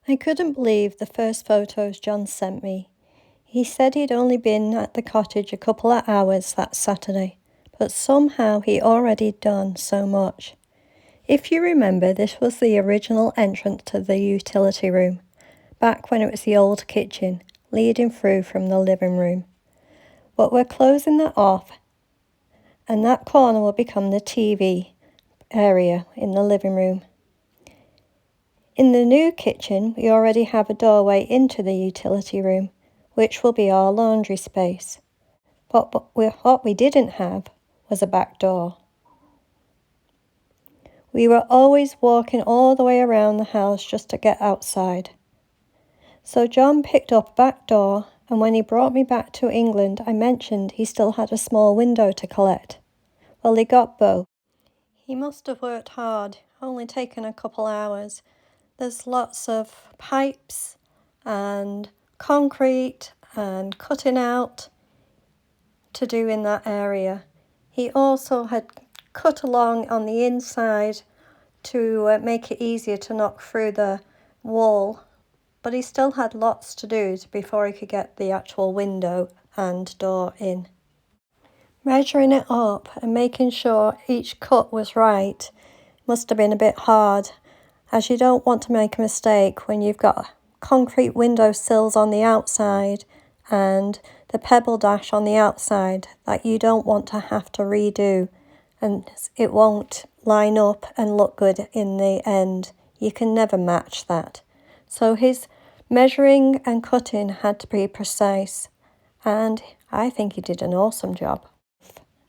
I couldn't believe the first photos John sent me. He said he'd only been at the cottage a couple of hours that Saturday, but somehow he already done so much. If you remember, this was the original entrance to the utility room, back when it was the old kitchen, leading through from the living room. But we're closing that off, and that corner will become the TV area in the living room. In the new kitchen, we already have a doorway into the utility room, which will be our laundry space. But what we didn't have was a back door. We were always walking all the way around the house just to get outside. So John picked up a back door, and when he brought me back to England, I mentioned he still had a small window to collect. Well, he got both. He must have worked hard, only taken a couple hours. There's lots of pipes and concrete and cutting out to do in that area. He also had cut along on the inside to make it easier to knock through the wall, but he still had lots to do before he could get the actual window and door in. Measuring it up and making sure each cut was right must have been a bit hard, as you don't want to make a mistake when you've got concrete window sills on the outside and the pebble dash on the outside that you don't want to have to redo, and it won't line up and look good in the end. You can never match that. So his measuring and cutting had to be precise, and I think he did an awesome job.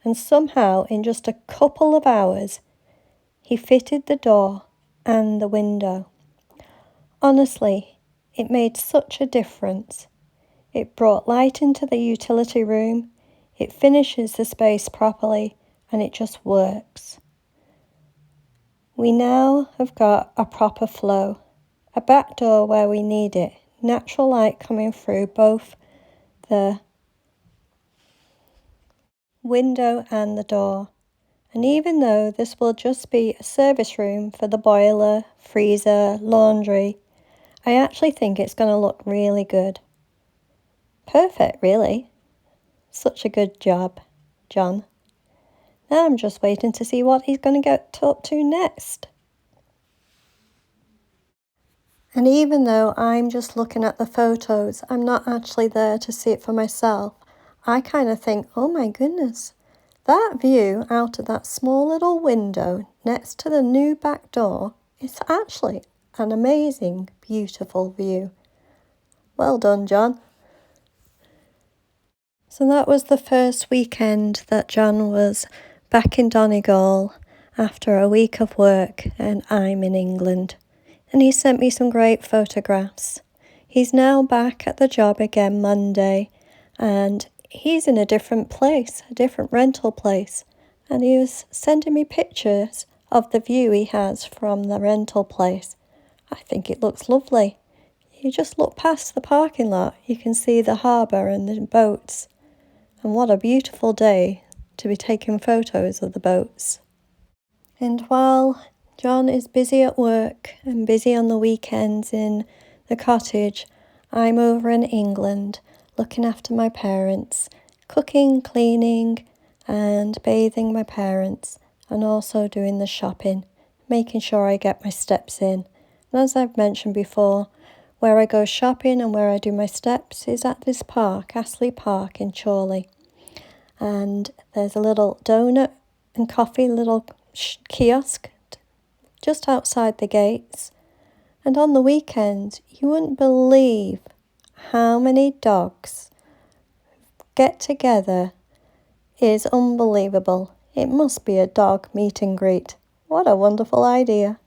And somehow, in just a couple of hours, he fitted the door and the window. Honestly, it made such a difference. It brought light into the utility room, it finishes the space properly, and it just works. We now have got a proper flow, a back door where we need it, natural light coming through both the window and the door. And even though this will just be a service room for the boiler, freezer, laundry, I actually think it's going to look really good. Perfect, really. Such a good job, John. Now I'm just waiting to see what he's going to get up to next. And even though I'm just looking at the photos, I'm not actually there to see it for myself, I kind of think, oh my goodness, that view out of that small little window next to the new back door is actually an amazing, beautiful view. Well done, John. So that was the first weekend that John was back in Donegal after a week of work, and I'm in England. And he sent me some great photographs. He's now back at the job again Monday, and he's in a different place, a different rental place, and he was sending me pictures of the view he has from the rental place. I think it looks lovely. You just look past the parking lot, you can see the harbour and the boats. And what a beautiful day to be taking photos of the boats. And while John is busy at work and busy on the weekends in the cottage, I'm over in England looking after my parents, cooking, cleaning and bathing my parents, and also doing the shopping, making sure I get my steps in. And as I've mentioned before, where I go shopping and where I do my steps is at this park, Astley Park in Chorley. And there's a little donut and coffee little kiosk just outside the gates. And on the weekends, you wouldn't believe how many dogs get together. It is unbelievable. It must be a dog meet and greet. What a wonderful idea.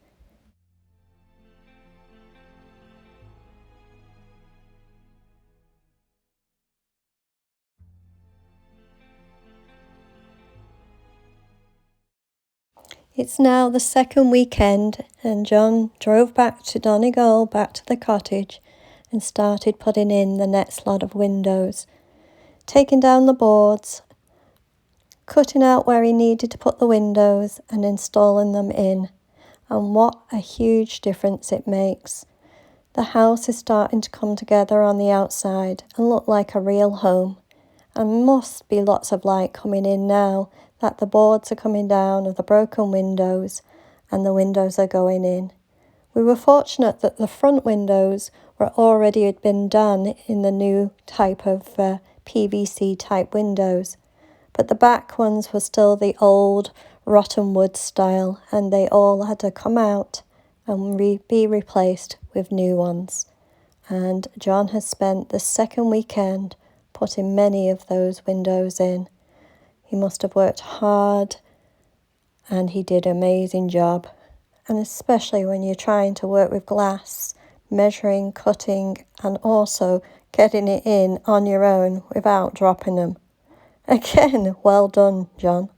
It's now the second weekend, and John drove back to Donegal, back to the cottage, and started putting in the next lot of windows, taking down the boards, cutting out where he needed to put the windows and installing them in. And what a huge difference it makes. The house is starting to come together on the outside and look like a real home. And must be lots of light coming in now that the boards are coming down of the broken windows and the windows are going in. We were fortunate that the front windows were already had been done in the new type of PVC type windows, but the back ones were still the old rotten wood style, and they all had to come out and be replaced with new ones. And John has spent the second weekend putting many of those windows in. He must have worked hard, and he did an amazing job. And especially when you're trying to work with glass, measuring, cutting, and also getting it in on your own without dropping them. Again, well done, John.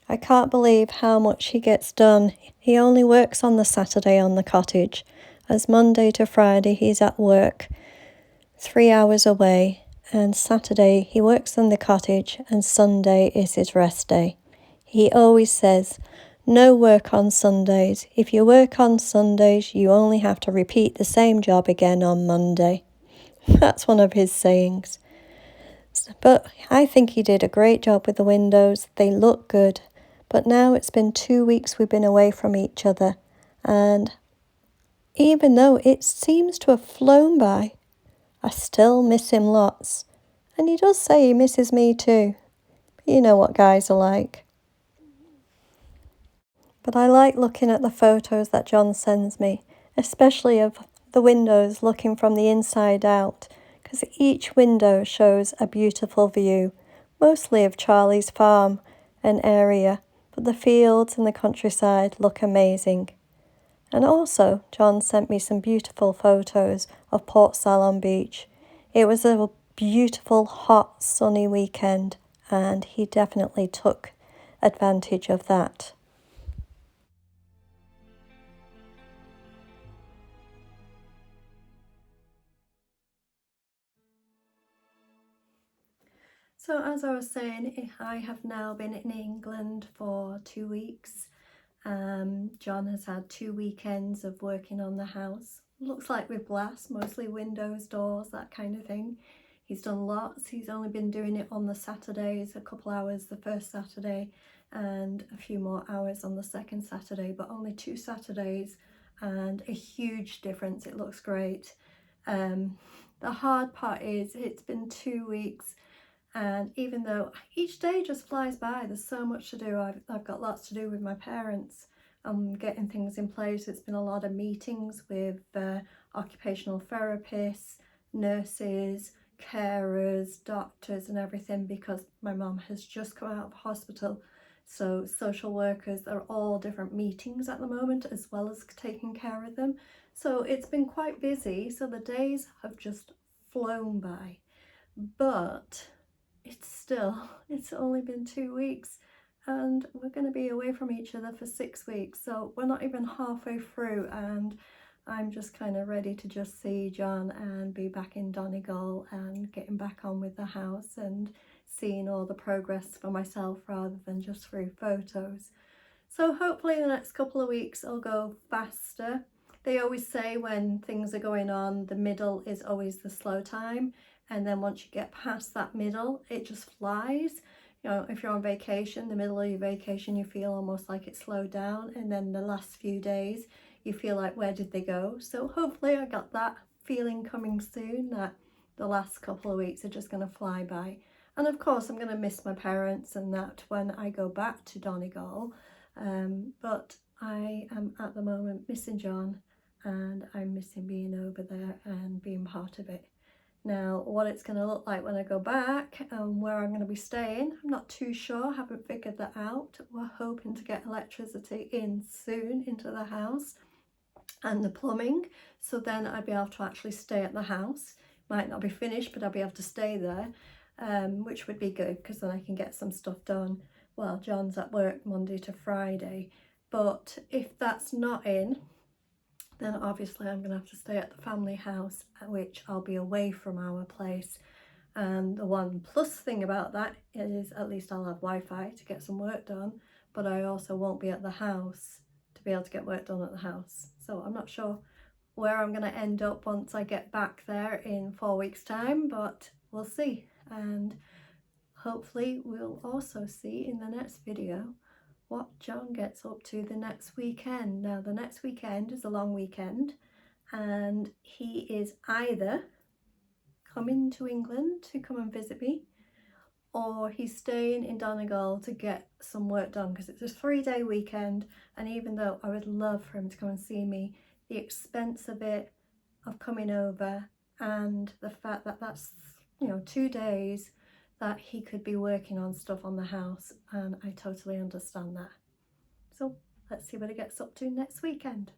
I can't believe how much he gets done. He only works on the Saturday on the cottage, as Monday to Friday he's at work 3 hours away, and Saturday he works on the cottage and Sunday is his rest day. He always says, no work on Sundays. If you work on Sundays, you only have to repeat the same job again on Monday. That's one of his sayings. But I think he did a great job with the windows. They look good. But now it's been 2 weeks we've been away from each other. And even though it seems to have flown by, I still miss him lots. And he does say he misses me too. But you know what guys are like. But I like looking at the photos that John sends me, especially of the windows looking from the inside out, because each window shows a beautiful view, mostly of Charlie's farm and area, but the fields and the countryside look amazing. And also, John sent me some beautiful photos of Port Salon Beach. It was a beautiful, hot, sunny weekend, and he definitely took advantage of that. So as I was saying, I have now been in England for 2 weeks. John has had 2 weekends of working on the house. Looks like with glass, mostly windows, doors, that kind of thing. He's done lots. He's only been doing it on the Saturdays, a couple hours the first Saturday and a few more hours on the second Saturday, but only 2 Saturdays and a huge difference. It looks great. The hard part is it's been 2 weeks, and even though each day just flies by, there's so much to do. I've got lots to do with my parents. Getting things in place. It's been a lot of meetings with occupational therapists, nurses, carers, doctors and everything, because my mum has just come out of hospital. So social workers, they're all different meetings at the moment, as well as taking care of them. So it's been quite busy. So the days have just flown by. But it's only been 2 weeks and we're going to be away from each other for 6 weeks, so we're not even halfway through, and I'm just kind of ready to just see John and be back in Donegal and getting back on with the house and seeing all the progress for myself rather than just through photos. So hopefully the next couple of weeks will go faster. They always say when things are going on, the middle is always the slow time. And then once you get past that middle, it just flies. You know, if you're on vacation, the middle of your vacation, you feel almost like it slowed down. And then the last few days, you feel like, where did they go? So hopefully I got that feeling coming soon, that the last couple of weeks are just going to fly by. And of course, I'm going to miss my parents and that when I go back to Donegal. But I am at the moment missing John, and I'm missing being over there and being part of it. Now, what it's going to look like when I go back and where I'm going to be staying, I'm not too sure, haven't figured that out. We're hoping to get electricity in soon into the house and the plumbing, so then I'd be able to actually stay at the house. Might not be finished, but I'll be able to stay there, which would be good because then I can get some stuff done. Well, John's at work Monday to Friday, but if that's not in, then obviously I'm going to have to stay at the family house, which I'll be away from our place. And the one plus thing about that is at least I'll have Wi-Fi to get some work done, but I also won't be at the house to be able to get work done at the house. So I'm not sure where I'm going to end up once I get back there in 4 weeks time, but we'll see. And hopefully we'll also see in the next video what John gets up to the next weekend. Now the next weekend is a long weekend and he is either coming to England to come and visit me, or he's staying in Donegal to get some work done, because it's a 3-day weekend, and even though I would love for him to come and see me, the expense of it, of coming over, and the fact that that's, you know, 2 days that he could be working on stuff on the house, and I totally understand that. So let's see what he gets up to next weekend.